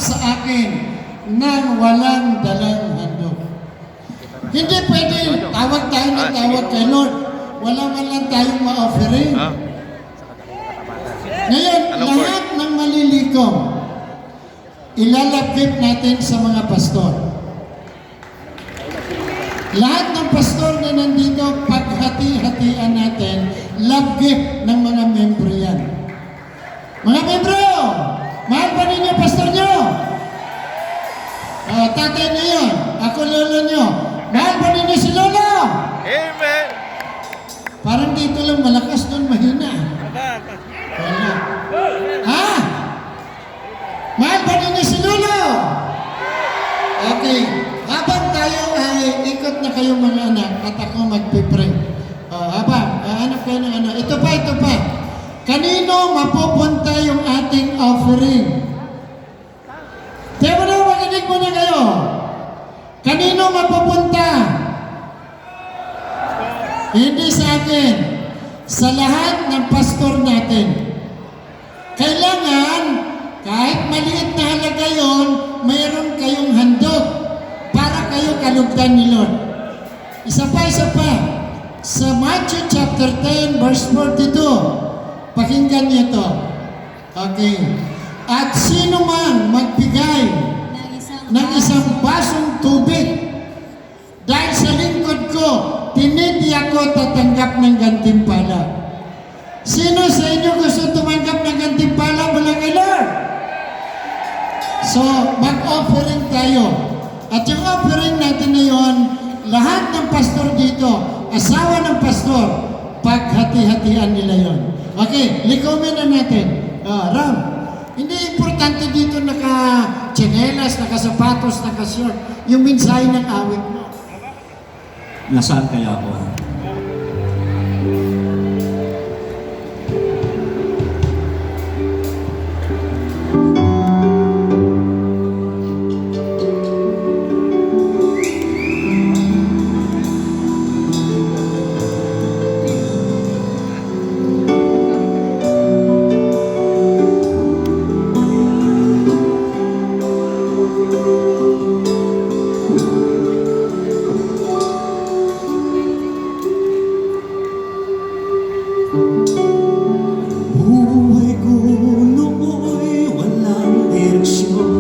sa akin nang walang dalang handog. Hindi pwede tawag tayo na tawag kay Lord. Wala man lang tayong ma-offering. Ngayon, lahat ng malilikom, ilalapit natin sa mga pastor. Lahat ng pastor na nandito, paghati-hatian natin, love gift ng mga membro yan. Mga membro, mahal pa ninyo pastor nyo? Tatay nyo yun, ako lolo nyo. Mahal pa ninyo si lolo? Amen! Parang dito lang malakas, doon mahina. Wala. Ha? Mahal pa ninyo si lolo? Okay. Habang tayo ay ikot na kayong mga anak at ako magpipray. Hanap kayo ng ano. Ito pa. Kanino mapupunta yung ating offering? Diba na, makinig mo na kayo. Kanino mapupunta? Hindi sa akin. Sa lahat ng pastor natin. Kailangan, kahit maliit na halaga yun, mayroon kayong handog para kayo kalugdan ni Lord. Isa pa. Sa Matthew chapter 10 verse 42, pakinggan niyo to. Okay. At sino man magbigay ng isang basong tubig dahil sa lingkod ko, tiniti ako tatanggap ng gantimpala. Sino sa inyo gusto tumanggap ng gantimpala mula kay Lord? So, mag-offering tayo. At yung offering natin na yun, lahat ng pastor dito, asawa ng pastor, paghati-hatian nila yun. Okay, likomin na natin. Ram, hindi importante dito naka-tsinelas, naka-sapatos, naka-short. Yung mensahe ng awit mo. Nasaan kaya ako? Buhay ko nooy walang direksyon.